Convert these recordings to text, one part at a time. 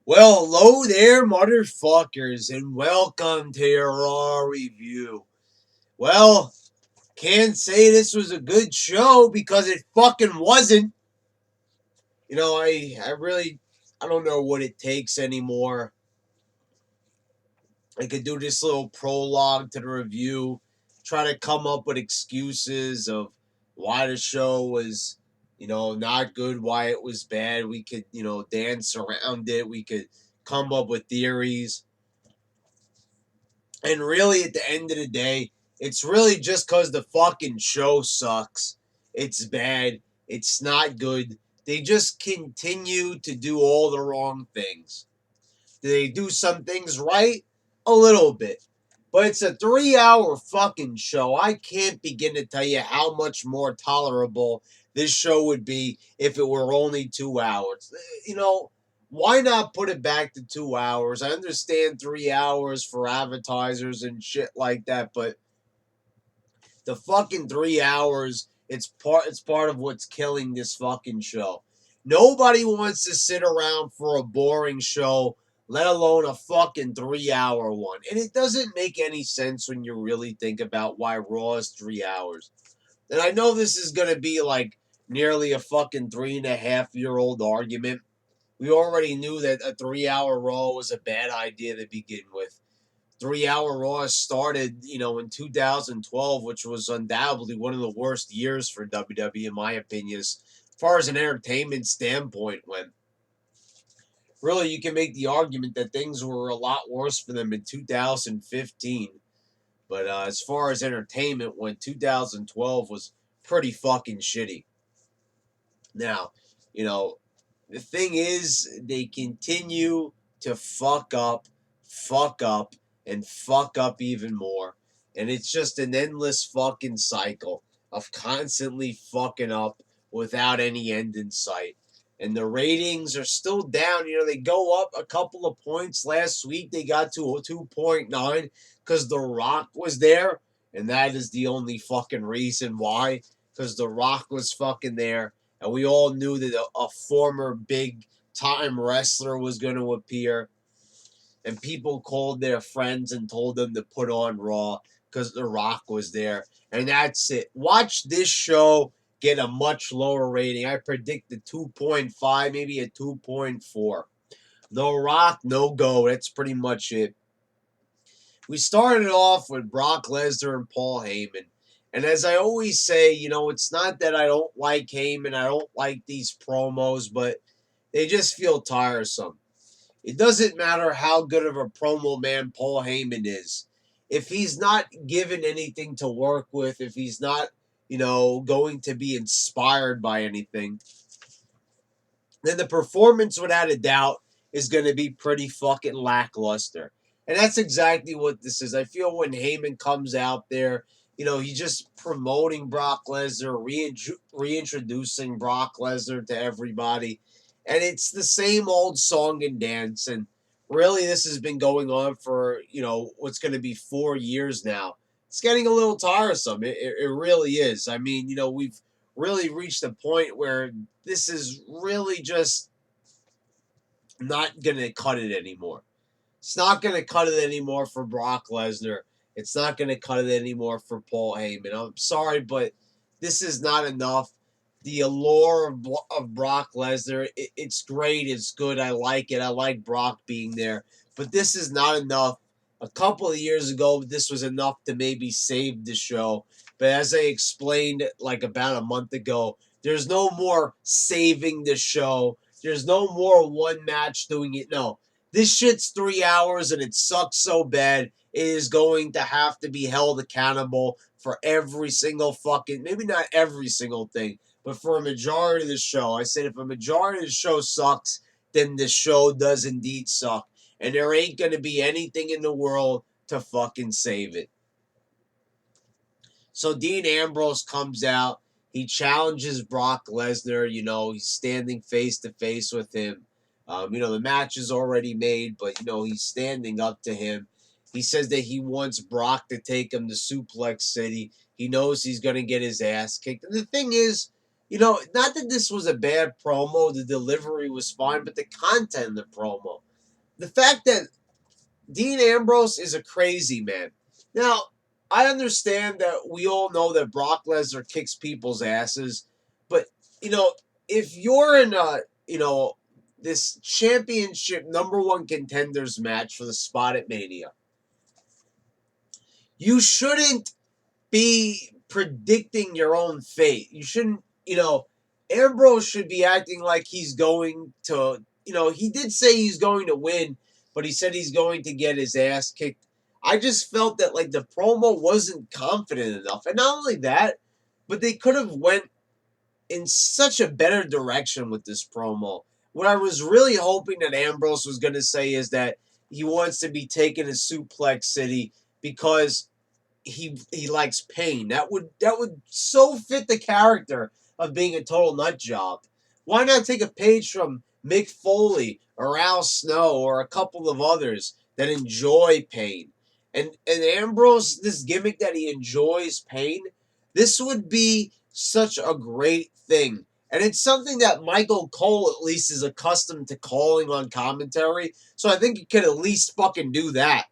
Well, hello there, motherfuckers, and welcome to your Raw review. Well, can't say this was a good show because it fucking wasn't. I don't know what it takes anymore. I could do this little prologue to the review, try to come up with excuses of why the show was, not good, why it was bad. We could, dance around it. We could come up with theories. And really, at the end of the day, it's really just because the fucking show sucks. It's bad. It's not good. They just continue to do all the wrong things. Do they do some things right? A little bit. But it's a 3 hour fucking show. I can't begin to tell you how much more tolerable this show would be if it were only 2 hours. Why not put it back to 2 hours? I understand 3 hours for advertisers and shit like that, but the fucking 3 hours, it's part of what's killing this fucking show. Nobody wants to sit around for a boring show, let alone a fucking 3 hour one. And it doesn't make any sense when you really think about why Raw is 3 hours. And I know this is gonna be like nearly a fucking 3.5 year old argument. We already knew that a 3 hour Raw was a bad idea to begin with. 3 hour Raw started, in 2012, which was undoubtedly one of the worst years for WWE, in my opinion, as far as an entertainment standpoint went. Really, you can make the argument that things were a lot worse for them in 2015. But as far as entertainment went, 2012 was pretty fucking shitty. Now, you know, the thing is, they continue to fuck up, and fuck up even more. And it's just an endless fucking cycle of constantly fucking up without any end in sight. And the ratings are still down. They go up a couple of points. Last week, they got to a 2.9 because The Rock was there. And that is the only fucking reason why. Because The Rock was fucking there, and we all knew that a former big time wrestler was going to appear. And people called their friends and told them to put on Raw because The Rock was there. And that's it. Watch this show get a much lower rating. I predict a 2.5, maybe a 2.4. The Rock, no go. That's pretty much it. We started off with Brock Lesnar and Paul Heyman. And as I always say, it's not that I don't like Heyman, I don't like these promos, but they just feel tiresome. It doesn't matter how good of a promo man Paul Heyman is. If he's not given anything to work with, if he's not, going to be inspired by anything, then the performance, without a doubt, is going to be pretty fucking lackluster. And that's exactly what this is. I feel when Heyman comes out there, he's just promoting Brock Lesnar, reintroducing Brock Lesnar to everybody. And it's the same old song and dance. And really, this has been going on for, what's going to be 4 years now. It's getting a little tiresome. It really is. I mean, we've really reached a point where this is really just not going to cut it anymore. It's not going to cut it anymore for Brock Lesnar. It's not going to cut it anymore for Paul Heyman. I'm sorry, but this is not enough. The allure of Brock Lesnar, it's great. It's good. I like it. I like Brock being there. But this is not enough. A couple of years ago, this was enough to maybe save the show. But as I explained like about a month ago, there's no more saving the show. There's no more one match doing it. No, this shit's 3 hours and it sucks so bad. It is going to have to be held accountable for every single fucking, maybe not every single thing, but for a majority of the show. I said if a majority of the show sucks, then the show does indeed suck. And there ain't going to be anything in the world to fucking save it. So Dean Ambrose comes out. He challenges Brock Lesnar. He's standing face to face with him. The match is already made, but, he's standing up to him. He says that he wants Brock to take him to Suplex City. He knows he's going to get his ass kicked. And the thing is, not that this was a bad promo. The delivery was fine, but the content of the promo. the fact that Dean Ambrose is a crazy man. Now, I understand that we all know that Brock Lesnar kicks people's asses, but if you're in this championship #1 contenders match for the spot at Mania, you shouldn't be predicting your own fate. You shouldn't, Ambrose should be acting like he's going to, he did say he's going to win, but he said he's going to get his ass kicked. I just felt that like the promo wasn't confident enough. And not only that, but they could have went in such a better direction with this promo. What I was really hoping that Ambrose was going to say is that he wants to be taken to Suplex City because he likes pain. That would so fit the character of being a total nut job. Why not take a page from Mick Foley or Al Snow or a couple of others that enjoy pain? And Ambrose, this gimmick that he enjoys pain, this would be such a great thing. And it's something that Michael Cole at least is accustomed to calling on commentary. So I think he could at least fucking do that.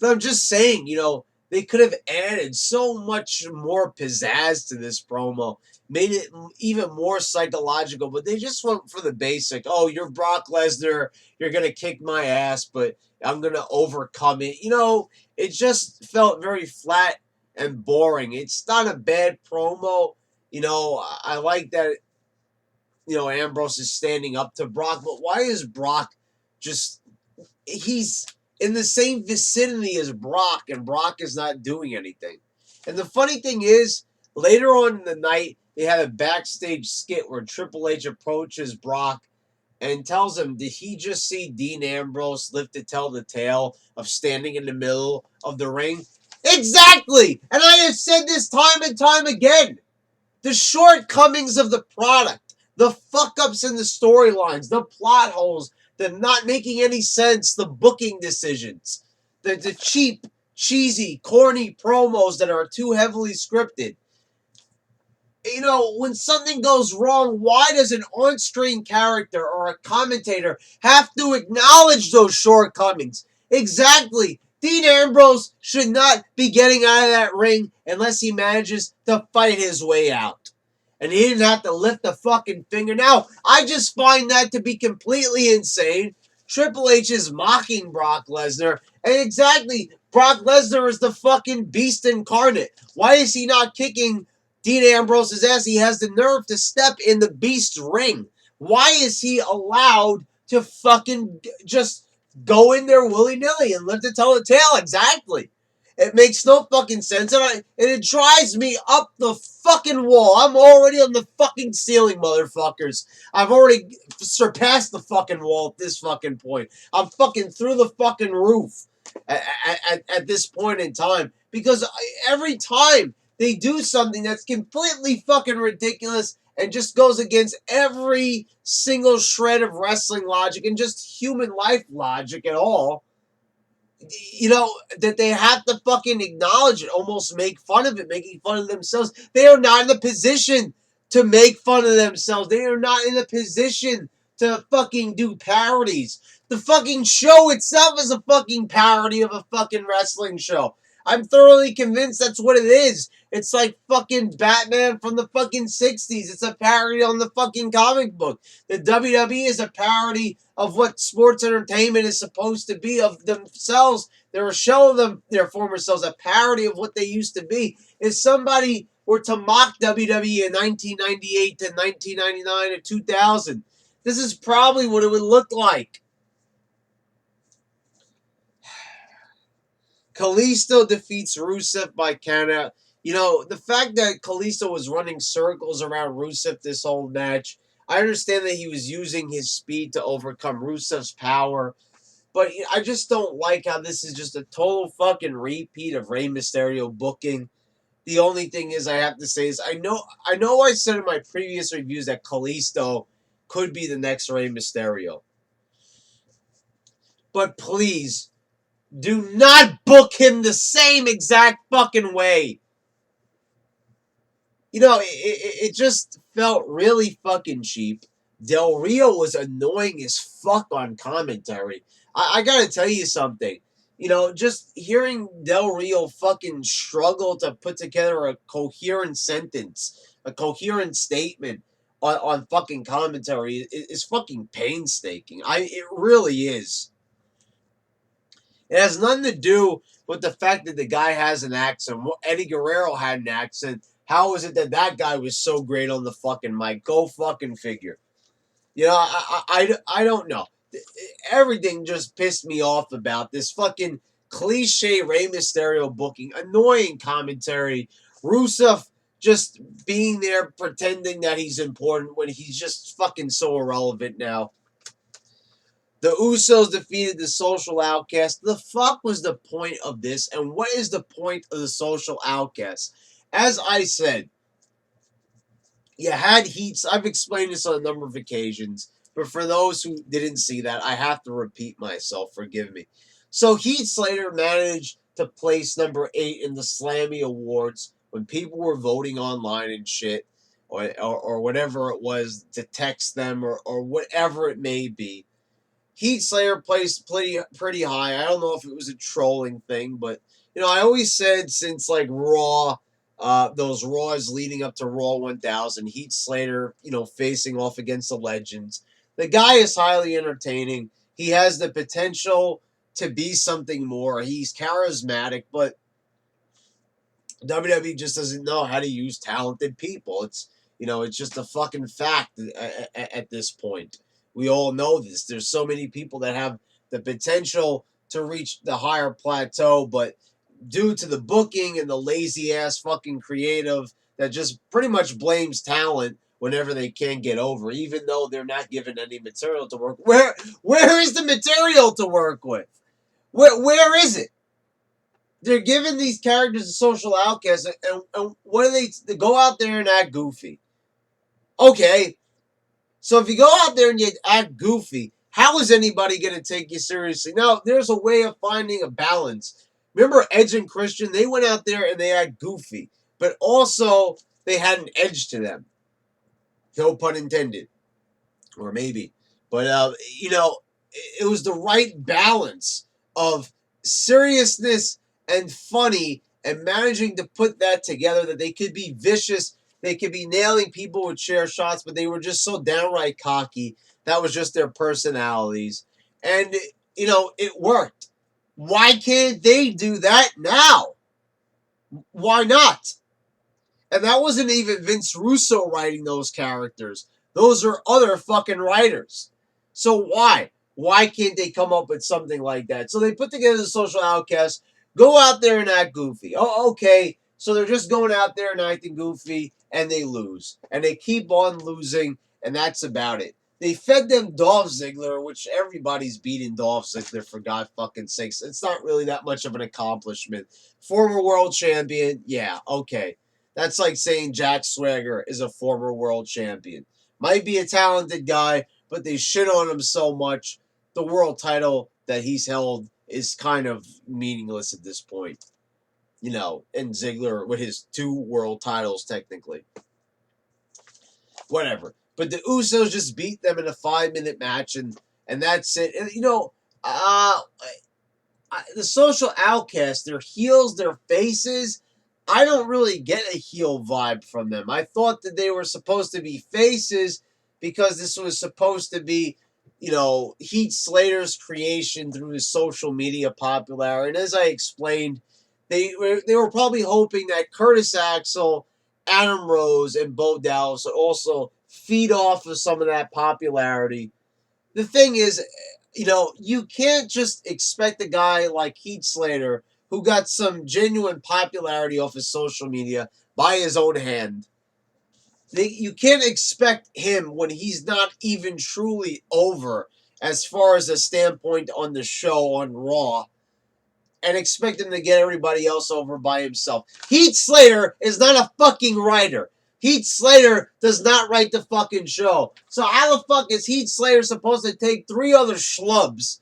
But I'm just saying, they could have added so much more pizzazz to this promo, made it even more psychological, but they just went for the basic. Oh, you're Brock Lesnar, you're going to kick my ass, but I'm going to overcome it. It just felt very flat and boring. It's not a bad promo. I like that, Ambrose is standing up to Brock, but why is Brock he's in the same vicinity as Brock, and Brock is not doing anything. And the funny thing is, later on in the night, they had a backstage skit where Triple H approaches Brock and tells him, did he just see Dean Ambrose live to tell the tale of standing in the middle of the ring? Exactly! And I have said this time and time again. The shortcomings of the product, the fuck-ups in the storylines, the plot holes, the not making any sense, the booking decisions, the cheap, cheesy, corny promos that are too heavily scripted. When something goes wrong, why does an on-screen character or a commentator have to acknowledge those shortcomings? Exactly. Dean Ambrose should not be getting out of that ring unless he manages to fight his way out. And he didn't have to lift a fucking finger. Now, I just find that to be completely insane. Triple H is mocking Brock Lesnar. And exactly, Brock Lesnar is the fucking beast incarnate. Why is he not kicking Dean Ambrose's ass? He has the nerve to step in the beast's ring. Why is he allowed to fucking just go in there willy-nilly and live to tell the tale? Exactly. It makes no fucking sense, and it drives me up the fucking wall. I'm already on the fucking ceiling, motherfuckers. I've already surpassed the fucking wall at this fucking point. I'm fucking through the fucking roof at this point in time. Because every time they do something that's completely fucking ridiculous and just goes against every single shred of wrestling logic and just human life logic at all, that they have to fucking acknowledge it, almost make fun of it, making fun of themselves. They are not in a position to make fun of themselves. They are not in a position to fucking do parodies. The fucking show itself is a fucking parody of a fucking wrestling show. I'm thoroughly convinced that's what it is. It's like fucking Batman from the fucking 60s. It's a parody on the fucking comic book. The WWE is a parody of what sports entertainment is supposed to be of themselves. They're a show of them, their former selves, a parody of what they used to be. If somebody were to mock WWE in 1998 to 1999 or 2000, this is probably what it would look like. Kalisto defeats Rousseff by countout. The fact that Kalisto was running circles around Rousseff this whole match, I understand that he was using his speed to overcome Rousseff's power, but I just don't like how this is just a total fucking repeat of Rey Mysterio booking. The only thing is I have to say is I know I said in my previous reviews that Kalisto could be the next Rey Mysterio. But please, do not book him the same exact fucking way. It just felt really fucking cheap. Del Rio was annoying as fuck on commentary. I gotta tell you something. You know, just hearing Del Rio fucking struggle to put together a coherent sentence, a coherent statement on fucking commentary is fucking painstaking. It really is. It has nothing to do with the fact that the guy has an accent. Eddie Guerrero had an accent. How is it that that guy was so great on the fucking mic? Go fucking figure. You know, I don't know. Everything just pissed me off about this fucking cliche Rey Mysterio booking, annoying commentary, Rousseff just being there pretending that he's important when he's just fucking so irrelevant now. The Usos defeated the Social Outcast. The fuck was the point of this, and what is the point of the Social Outcast? As I said, you had heats. I've explained this on a number of occasions, but for those who didn't see that, I have to repeat myself. Forgive me. So Heath Slater managed to place number 8 in the Slammy Awards when people were voting online and shit, or whatever it was, to text them or whatever it may be. Heath Slater placed pretty high. I don't know if it was a trolling thing, but you know, I always said since like Raw, those Raws leading up to Raw 1000, Heath Slater, you know, facing off against the legends. The guy is highly entertaining. He has the potential to be something more. He's charismatic, but WWE just doesn't know how to use talented people. It's, you know, it's just a fucking fact at this point. We all know this. There's so many people that have the potential to reach the higher plateau, but due to the booking and the lazy ass fucking creative that just pretty much blames talent whenever they can't get over, even though they're not given any material to work. Where is the material to work with? Where is it? They're giving these characters a Social Outcast, and what do they go out there and act goofy? Okay, so if you go out there and you act goofy, how is anybody going to take you seriously? Now, there's a way of finding a balance. Remember Edge and Christian? They went out there and they act goofy, but also they had an edge to them. No pun intended. Or maybe. But, you know, it was the right balance of seriousness and funny and managing to put that together that they could be vicious. They could be nailing people with chair shots, but they were just so downright cocky. That was just their personalities. And, you know, it worked. Why can't they do that now? Why not? And that wasn't even Vince Russo writing those characters. Those are other fucking writers. So why? Why can't they come up with something like that? So they put together the Social Outcast, go out there and act goofy. Oh, okay. So they're just going out there and acting goofy, and they lose. And they keep on losing, and that's about it. They fed them Dolph Ziggler, which everybody's beating Dolph Ziggler, for God fucking sakes. It's not really that much of an accomplishment. Former world champion, yeah, okay. That's like saying Jack Swagger is a former world champion. Might be a talented guy, but they shit on him so much. The world title that he's held is kind of meaningless at this point. You know, and Ziggler with his 2 world titles, technically. Whatever. But the Usos just beat them in a 5-minute match, and that's it. And, you know, the Social Outcast, their heels, their faces, I don't really get a heel vibe from them. I thought that they were supposed to be faces because this was supposed to be, you know, Heath Slater's creation through his social media popularity. And as I explained, they were probably hoping that Curtis Axel, Ambrose, and Bo Dallas would also feed off of some of that popularity. The thing is, you know, you can't just expect a guy like Heath Slater, who got some genuine popularity off his social media by his own hand. You can't expect him when he's not even truly over as far as a standpoint on the show on Raw, and expect him to get everybody else over by himself. Heath Slater is not a fucking writer. Heath Slater does not write the fucking show. So how the fuck is Heath Slater supposed to take 3 other schlubs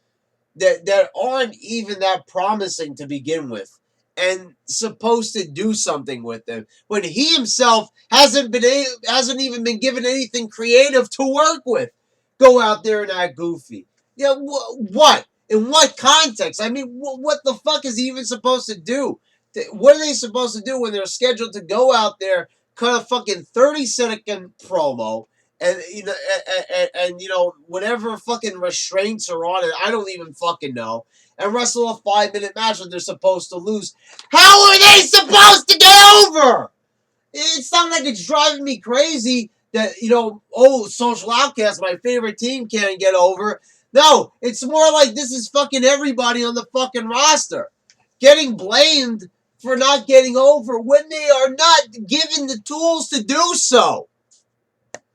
that aren't even that promising to begin with and supposed to do something with them when he himself hasn't even been given anything creative to work with. Go out there and act goofy. Yeah, what? In what context? I mean, what the fuck is he even supposed to do? What are they supposed to do when they're scheduled to go out there, cut a fucking 30-second promo, and you know whatever fucking restraints are on it, I don't even fucking know, and wrestle a 5-minute match that they're supposed to lose? How are they supposed to get over? It's not like it's driving me crazy that, you know, oh, Social Outcast, my favorite team, can't get over. No, it's more like this is fucking everybody on the fucking roster getting blamed for not getting over when they are not given the tools to do so.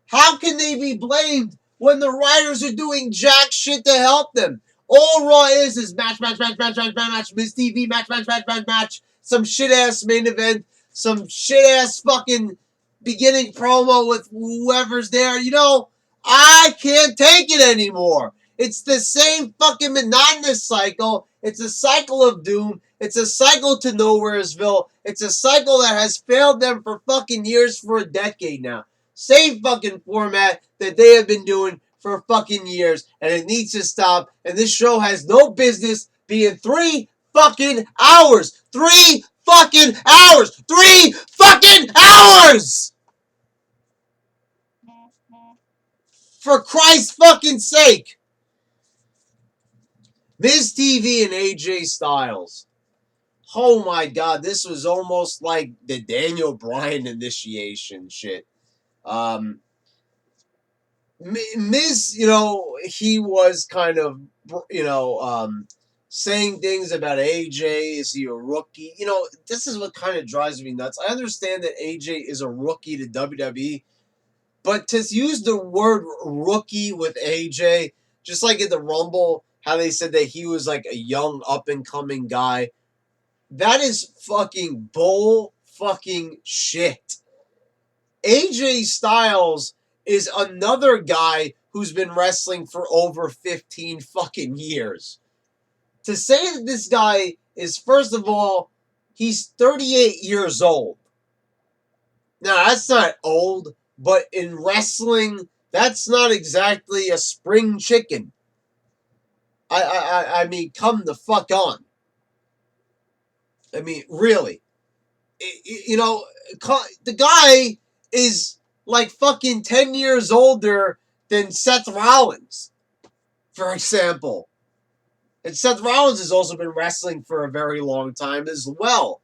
How can they be blamed when the writers are doing jack shit to help them? All Raw is match, Miss TV, match, some shit-ass main event, some shit-ass fucking beginning promo with whoever's there. You know, I can't take it anymore. It's the same fucking monotonous cycle. It's a cycle of doom. It's a cycle to Nowheresville. It's a cycle that has failed them for fucking years, for a decade now. Same fucking format that they have been doing for fucking years, and it needs to stop. And this show has no business being 3 fucking hours. 3 fucking hours. 3 fucking hours! For Christ's fucking sake. Miz TV and AJ Styles. Oh my god, this was almost like the Daniel Bryan initiation shit. Miz, you know, he was kind of, you know, saying things about AJ. Is he a rookie? You know, this is what kind of drives me nuts. I understand that AJ is a rookie to WWE, but to use the word rookie with AJ, just like in the Rumble, how they said that he was like a young up-and-coming guy, that is fucking bull fucking shit. AJ Styles is another guy who's been wrestling for over 15 fucking years. To say that this guy is, first of all, he's 38 years old. Now, that's not old, but in wrestling, that's not exactly a spring chicken. I mean, come the fuck on. I mean, really. You know, the guy is like fucking 10 years older than Seth Rollins, for example. And Seth Rollins has also been wrestling for a very long time as well.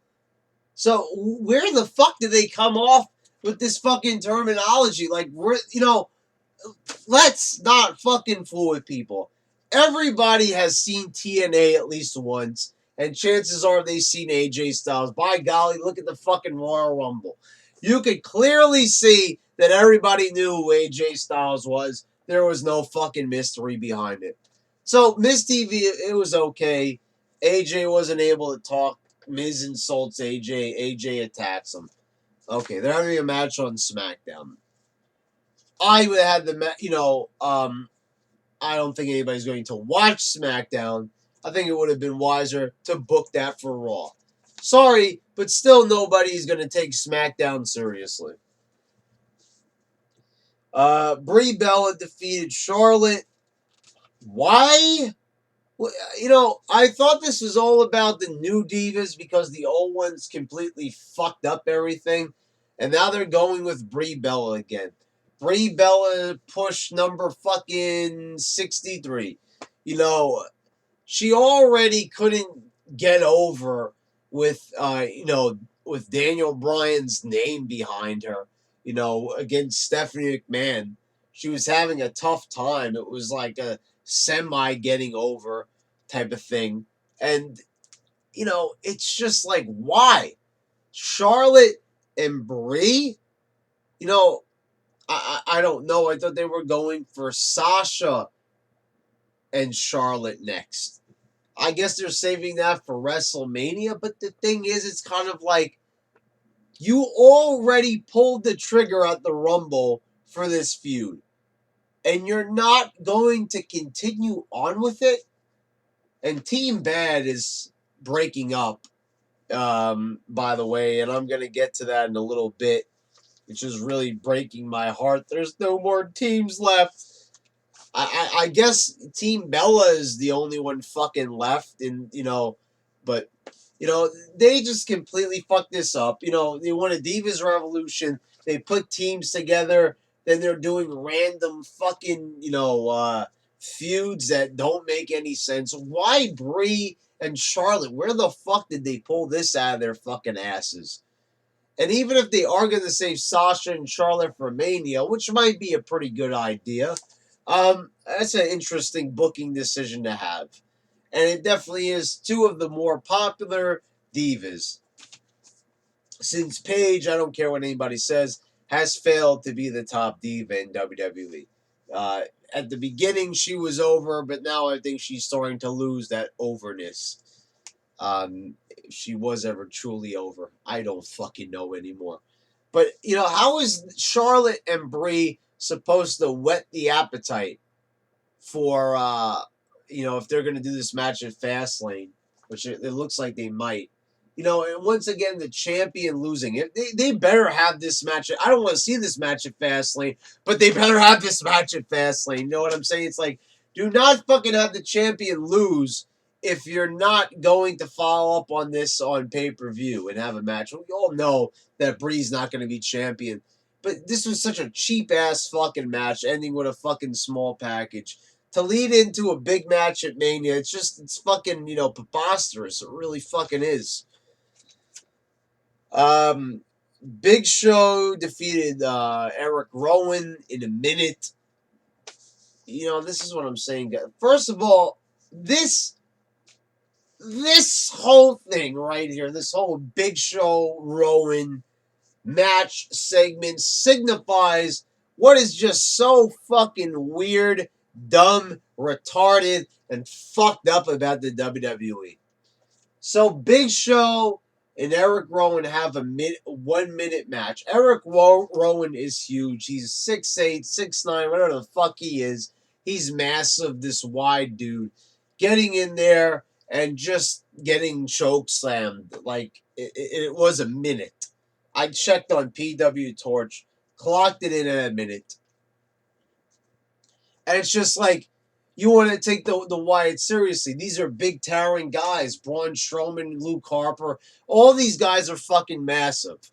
So where the fuck did they come off with this fucking terminology? Like, you know, let's not fucking fool with people. Everybody has seen TNA at least once, and chances are they've seen AJ Styles. By golly, look at the fucking Royal Rumble. You could clearly see that everybody knew who AJ Styles was. There was no fucking mystery behind it. So, Miz TV, it was okay. AJ wasn't able to talk. Miz insults AJ. AJ attacks him. Okay, they're having a match on SmackDown. I would have had the, you know, I don't think anybody's going to watch SmackDown. I think it would have been wiser to book that for Raw. Sorry, but still nobody's going to take SmackDown seriously. Brie Bella defeated Charlotte. Why? Well, you know, I thought this was all about the new divas because the old ones completely fucked up everything. And now they're going with Brie Bella again. Brie Bella push number fucking 63. You know, she already couldn't get over with, you know, with Daniel Bryan's name behind her, you know, against Stephanie McMahon. She was having a tough time. It was like a semi getting over type of thing. And, you know, it's just like, why? Charlotte and Brie? You know, I don't know. I thought they were going for Sasha and Charlotte next. I guess they're saving that for WrestleMania, but the thing is, it's kind of like you already pulled the trigger at the Rumble for this feud, and you're not going to continue on with it. And Team Bad is breaking up by the way, and I'm going to get to that in a little bit, which is really breaking my heart. There's no more teams left. I guess Team Bella is the only one fucking left, and but they just completely fucked this up. They won a Divas Revolution. They put teams together. Then they're doing random fucking feuds that don't make any sense. Why Brie and Charlotte? Where the fuck did they pull this out of their fucking asses? And even if they are going to save Sasha and Charlotte for Mania, which might be a pretty good idea, that's an interesting booking decision to have. And it definitely is two of the more popular divas. Since Paige, I don't care what anybody says, has failed to be the top diva in WWE. At the beginning, she was over, but now I think she's starting to lose that overness. If she was ever truly over, I don't fucking know anymore. But, how is Charlotte and Brie supposed to whet the appetite for, if they're going to do this match at Fastlane, which it looks like they might. And once again, the champion losing it. They better have this match. I don't want to see this match at Fastlane, but they better have this match at Fastlane. You know what I'm saying? It's like, do not fucking have the champion lose if you're not going to follow up on this on pay-per-view and have a match. We all know that Brie's not going to be champion. But this was such a cheap-ass fucking match, ending with a fucking small package. To lead into a big match at Mania, it's fucking, preposterous. It really fucking is. Big Show defeated Erick Rowan in a minute. This is what I'm saying. First of all, this whole thing right here, this whole Big Show Rowan match segment signifies what is just so fucking weird, dumb, retarded, and fucked up about the WWE. So Big Show and Erick Rowan have a 1 minute match. Erick Rowan is huge. He's 6'8", 6'9", whatever the fuck he is. He's massive, this wide dude. Getting in there and just getting choke slammed. Like, it was a minute. I checked on PW Torch, clocked it in a minute. And it's just like, you want to take the Wyatt seriously. These are big, towering guys. Braun Strowman, Luke Harper. All these guys are fucking massive.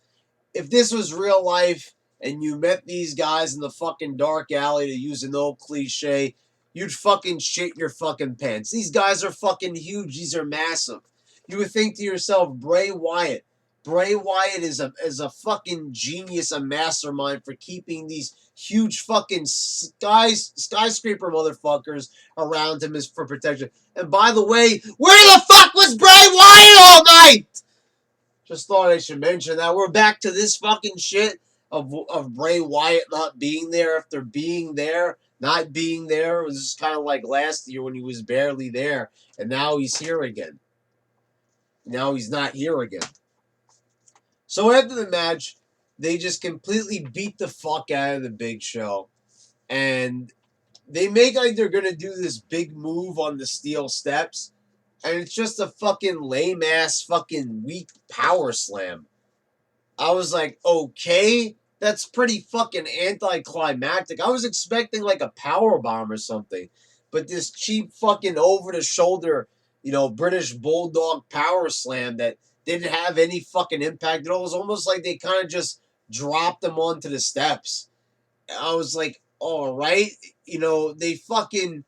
If this was real life and you met these guys in the fucking dark alley, to use an old cliche, you'd fucking shit your fucking pants. These guys are fucking huge. These are massive. You would think to yourself, Bray Wyatt is a fucking genius, a mastermind for keeping these huge fucking skyscraper motherfuckers around him, is for protection. And by the way, where the fuck was Bray Wyatt all night? Just thought I should mention that. We're back to this fucking shit of Bray Wyatt not being there after being there, not being there. It was just kind of like last year when he was barely there, and now he's here again. Now he's not here again. So after the match, they just completely beat the fuck out of the Big Show. And they make like they're going to do this big move on the steel steps. And it's just a fucking lame-ass fucking weak power slam. I was like, okay, that's pretty fucking anticlimactic. I was expecting like a power bomb or something. But this cheap fucking over-the-shoulder, British Bulldog power slam that didn't have any fucking impact at all. It was almost like they kind of just dropped them onto the steps. I was like, all right. They fucking,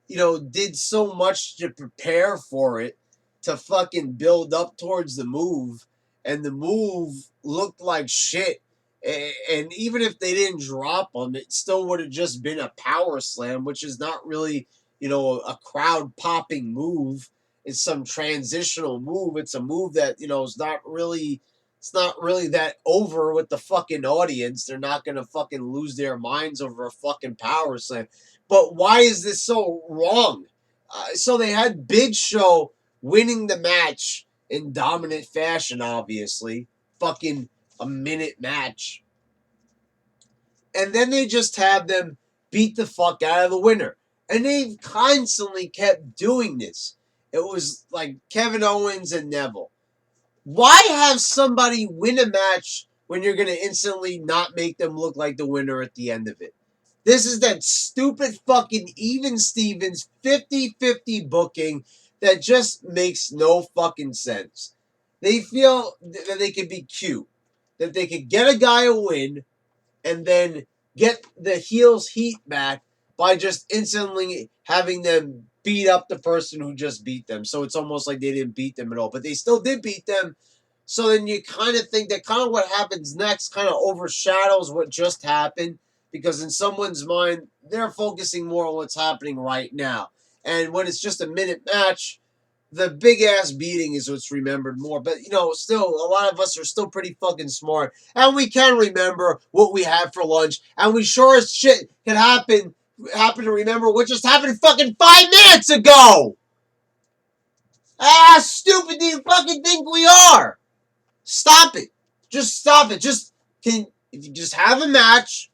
did so much to prepare for it, to fucking build up towards the move. And the move looked like shit. And even if they didn't drop them, it still would have just been a power slam, which is not really, a crowd popping move. It's some transitional move. It's a move that, is not really, it's not really that over with the fucking audience. They're not going to fucking lose their minds over a fucking power slam. But why is this so wrong? So they had Big Show winning the match in dominant fashion, obviously. Fucking a minute match. And then they just have them beat the fuck out of the winner. And they've constantly kept doing this. It was like Kevin Owens and Neville. Why have somebody win a match when you're going to instantly not make them look like the winner at the end of it? This is that stupid fucking even Stevens 50-50 booking that just makes no fucking sense. They feel that they could be cute, that they could get a guy a win and then get the heels heat back by just instantly having them beat up the person who just beat them. So it's almost like they didn't beat them at all, but they still did beat them. So then you kind of think that kind of what happens next kind of overshadows what just happened, because in someone's mind, they're focusing more on what's happening right now. And when it's just a minute match, the big ass beating is what's remembered more. But, still, a lot of us are still pretty fucking smart. And we can remember what we had for lunch. And we sure as shit can happen to remember what just happened fucking 5 minutes ago. Stupid do you fucking think we are? Stop it. Just stop it. If you just have a match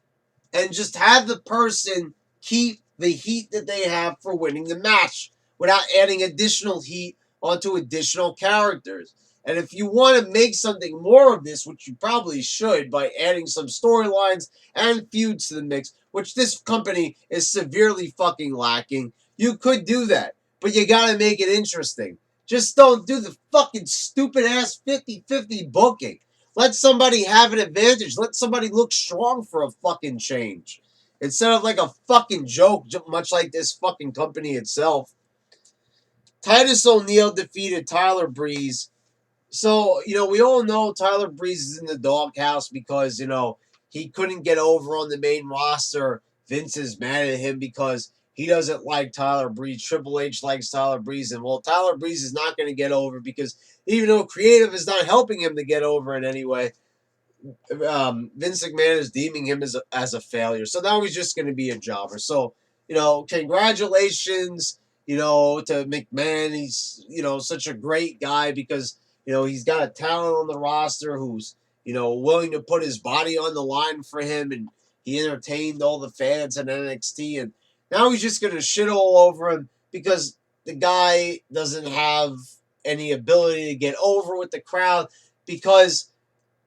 and just have the person keep the heat that they have for winning the match without adding additional heat onto additional characters. And if you want to make something more of this, which you probably should by adding some storylines and feuds to the mix, which this company is severely fucking lacking, you could do that. But you gotta make it interesting. Just don't do the fucking stupid ass 50-50 booking. Let somebody have an advantage. Let somebody look strong for a fucking change. Instead of like a fucking joke, much like this fucking company itself. Titus ONeil defeated Tyler Breeze. So, we all know Tyler Breeze is in the doghouse because, he couldn't get over on the main roster. Vince is mad at him because he doesn't like Tyler Breeze. Triple H likes Tyler Breeze. And, Tyler Breeze is not going to get over because even though creative is not helping him to get over in any way, Vince McMahon is deeming him as a failure. So now he's just going to be a jobber. So, congratulations, to McMahon. He's, such a great guy because, he's got a talent on the roster who's, willing to put his body on the line for him. And he entertained all the fans in NXT. And now he's just going to shit all over him because the guy doesn't have any ability to get over with the crowd because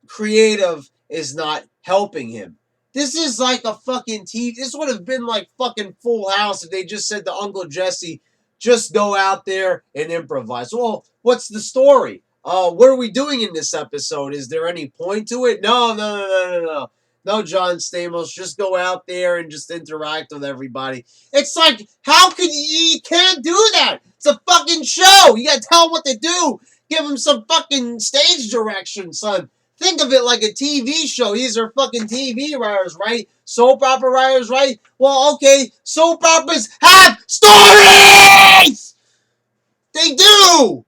creative is not helping him. This is like a fucking TV. This would have been like fucking Full House if they just said to Uncle Jesse, just go out there and improvise. Well, what's the story? What are we doing in this episode? Is there any point to it? No. No, John Stamos, just go out there and just interact with everybody. It's like, how could you can't do that? It's a fucking show. You gotta tell them what to do. Give them some fucking stage direction, son. Think of it like a TV show. These are fucking TV writers, right? Soap opera writers, right? Well, okay, soap operas have stories! They do!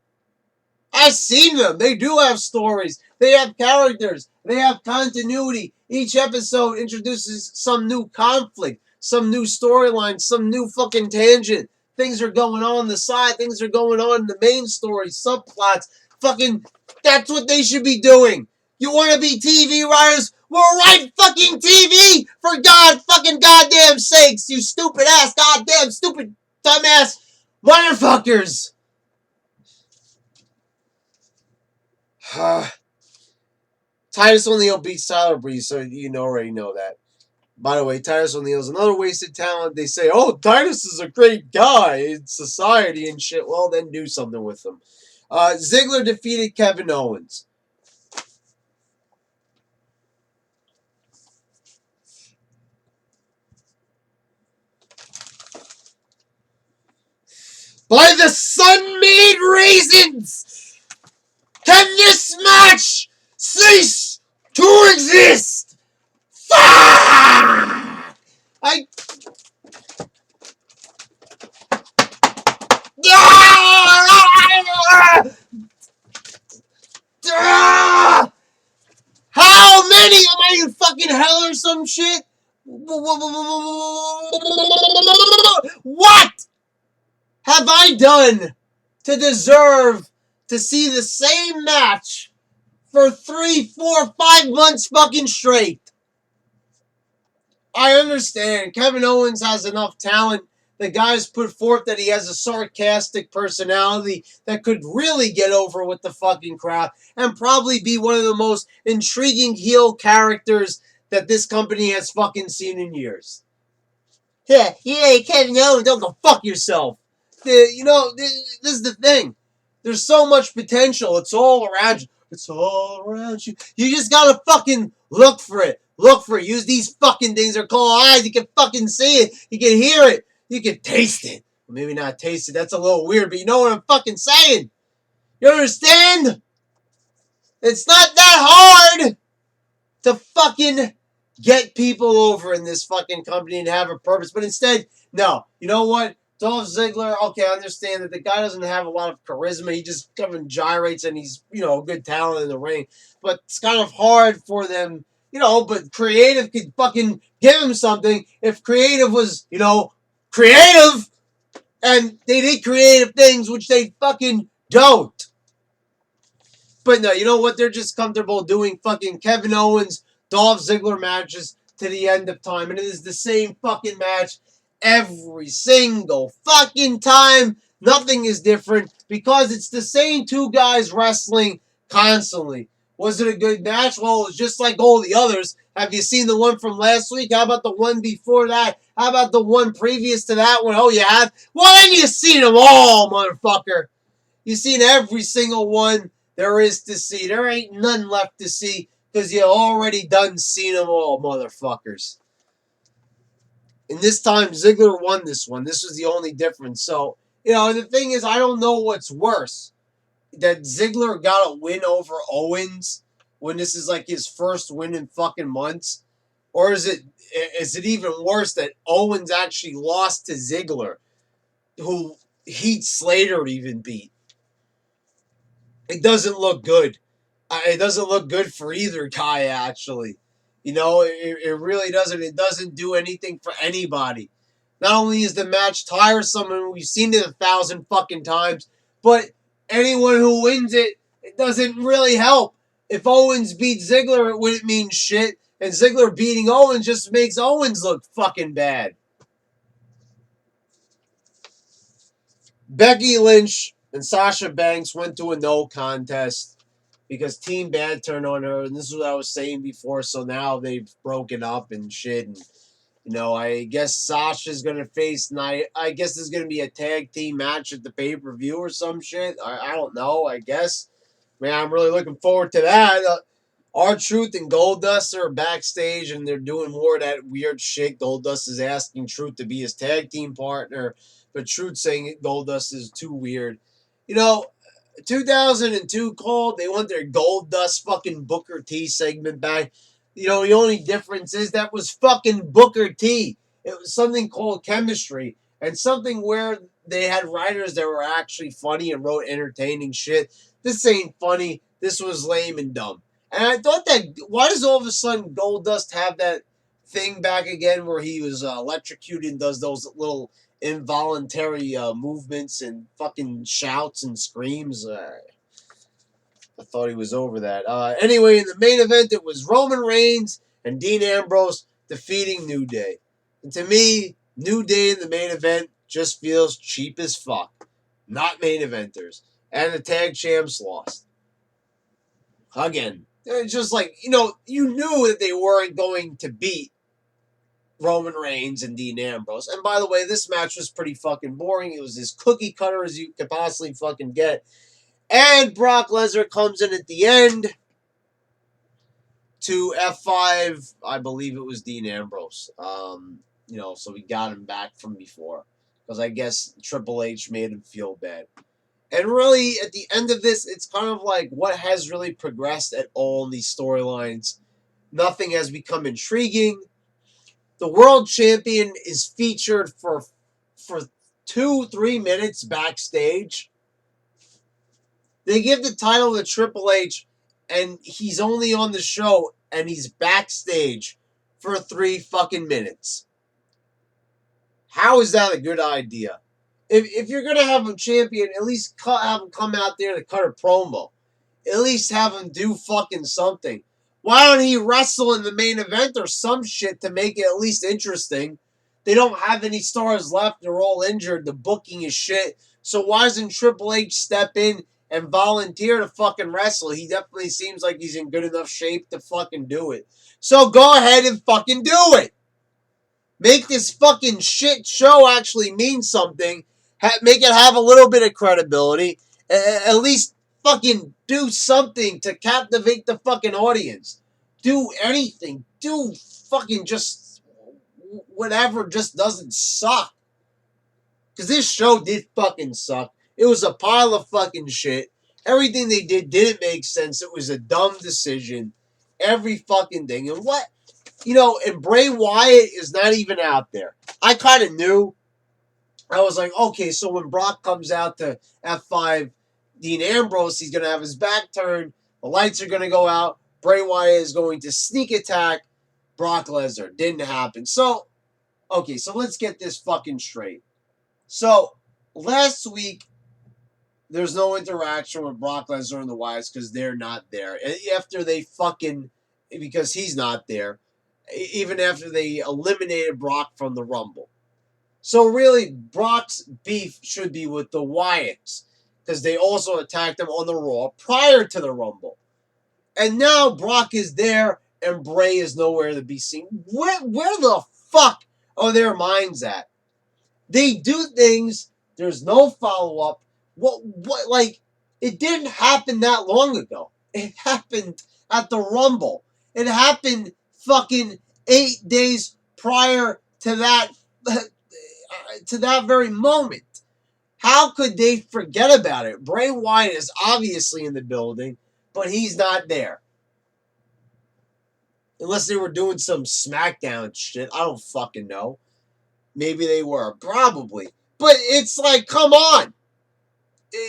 I've seen them. They do have stories. They have characters. They have continuity. Each episode introduces some new conflict, some new storyline, some new fucking tangent. Things are going on the side. Things are going on in the main story, subplots. Fucking, that's what they should be doing. You want to be TV writers? Well, write fucking TV for God fucking goddamn sakes, you stupid ass, goddamn stupid dumbass motherfuckers. Titus ONeil beats Tyler Breeze, so you already know that. By the way, Titus ONeil is another wasted talent. They say, oh, Titus is a great guy in society and shit. Well, then do something with him. Ziggler defeated Kevin Owens. By the sun-made raisins, can this match cease to exist? Fuck! How many? Am I in fucking hell or some shit? What have I done to deserve to see the same match for 3, 4, 5 months fucking straight? I understand Kevin Owens has enough talent The guy's put forth that he has a sarcastic personality that could really get over with the fucking crowd and probably be one of the most intriguing heel characters that this company has fucking seen in years. Yeah, Kevin Owens, don't go fuck yourself. This is the thing. There's so much potential. It's all around you. It's all around you. You just gotta fucking look for it. Look for it. Use these fucking things they're called eyes. You can fucking see it. You can hear it. You can taste it. Well, maybe not taste it. That's a little weird, but you know what I'm fucking saying. You understand? It's not that hard to fucking get people over in this fucking company and have a purpose. But instead, no. You know what? Dolph Ziggler, okay, I understand that the guy doesn't have a lot of charisma. He just kind of gyrates and he's, a good talent in the ring. But it's kind of hard for them, but creative could fucking give him something. If creative was, creative and they did creative things, which they fucking don't. But no, you know what? They're just comfortable doing fucking Kevin Owens, Dolph Ziggler matches to the end of time. And it is the same fucking match every single fucking time. Nothing is different because it's the same two guys wrestling constantly. Was it a good match? Well, it was just like all the others. Have you seen the one from last week? How about the one before that? How about the one previous to that one? Oh, you have? Well, then you've seen them all, motherfucker. You've seen every single one there is to see. There ain't none left to see because you already done seen them all, motherfuckers. And this time, Ziggler won this one. This was the only difference. So, the thing is, I don't know what's worse. That Ziggler got a win over Owens when this is like his first win in fucking months? Or is it even worse that Owens actually lost to Ziggler, who Heath Slater even beat? It doesn't look good. It doesn't look good for either guy, actually. It really doesn't. It doesn't do anything for anybody. Not only is the match tiresome, and we've seen it 1,000 fucking times, but anyone who wins it, it doesn't really help. If Owens beats Ziggler, it wouldn't mean shit. And Ziggler beating Owens just makes Owens look fucking bad. Becky Lynch and Sasha Banks went to a no contest because Team Bad turned on her, and this is what I was saying before, so now they've broken up and shit, and, I guess Sasha's going to face, I guess there's going to be a tag team match at the pay-per-view or some shit. I don't know, I guess. Man, I'm really looking forward to that. R-Truth and Goldust are backstage, and they're doing more of that weird shit. Goldust is asking Truth to be his tag team partner, but Truth saying Goldust is too weird. 2002 called, they want their Goldust fucking Booker T segment back. The only difference is that was fucking Booker T. It was something called chemistry and something where they had writers that were actually funny and wrote entertaining shit. This ain't funny. This was lame and dumb. And I thought that, why does all of a sudden Goldust have that thing back again where he was electrocuted and does those little involuntary movements and fucking shouts and screams? I thought he was over that. Anyway, in the main event, it was Roman Reigns and Dean Ambrose defeating New Day. And to me, New Day in the main event just feels cheap as fuck. Not main eventers. And the tag champs lost. Again, it's just like, you knew that they weren't going to beat Roman Reigns and Dean Ambrose. And by the way, this match was pretty fucking boring. It was as cookie cutter as you could possibly fucking get. And Brock Lesnar comes in at the end to F5, I believe it was Dean Ambrose. So we got him back from before. Because I guess Triple H made him feel bad. And really, at the end of this, it's kind of like what has really progressed at all in these storylines. Nothing has become intriguing. The world champion is featured for 2-3 minutes backstage. They give the title to Triple H, and he's only on the show, and he's backstage for 3 fucking minutes. How is that a good idea? If you're going to have him champion, at least have him come out there to cut a promo. At least have him do fucking something. Why don't he wrestle in the main event or some shit to make it at least interesting? They don't have any stars left. They're all injured. The booking is shit. So why doesn't Triple H step in and volunteer to fucking wrestle? He definitely seems like he's in good enough shape to fucking do it. So go ahead and fucking do it. Make this fucking shit show actually mean something. Make it have a little bit of credibility. At least fucking do something to captivate the fucking audience. Do anything. Do fucking just whatever just doesn't suck. Because this show did fucking suck. It was a pile of fucking shit. Everything they did didn't make sense. It was a dumb decision. Every fucking thing. And what? You know, and Bray Wyatt is not even out there. I kind of knew. I was like, okay, so when Brock comes out to F5 Dean Ambrose, he's going to have his back turned. The lights are going to go out. Bray Wyatt is going to sneak attack Brock Lesnar. Didn't happen. So, okay, so let's get this fucking straight. So, last week, there's no interaction with Brock Lesnar and the Wyatts because they're not there. And after they fucking, because he's not there, even after they eliminated Brock from the Rumble. So really, Brock's beef should be with the Wyatts because they also attacked him on the Raw prior to the Rumble. And now Brock is there and Bray is nowhere to be seen. Where the fuck are their minds at? They do things, there's no follow-up. What, like, it didn't happen that long ago. It happened at the Rumble. It happened fucking 8 days prior to that very moment. How could they forget about it? Bray Wyatt is obviously in the building, but he's not there. Unless they were doing some SmackDown shit. I don't fucking know. Maybe they were. Probably. But it's like, come on.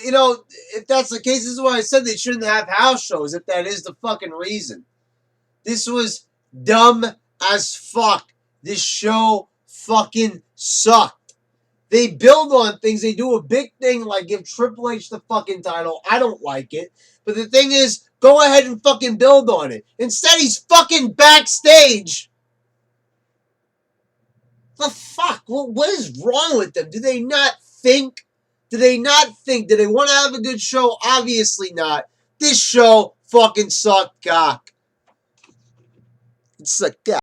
You know, if that's the case, this is why I said they shouldn't have house shows if that is the fucking reason. This was dumb as fuck. This show fucking sucked. They build on things. They do a big thing like give Triple H the fucking title. I don't like it. But the thing is, go ahead and fucking build on it. Instead, he's fucking backstage. The fuck? What is wrong with them? Do they not think? Do they not think? Do they want to have a good show? Obviously not. This show fucking sucked cock. It sucked cock.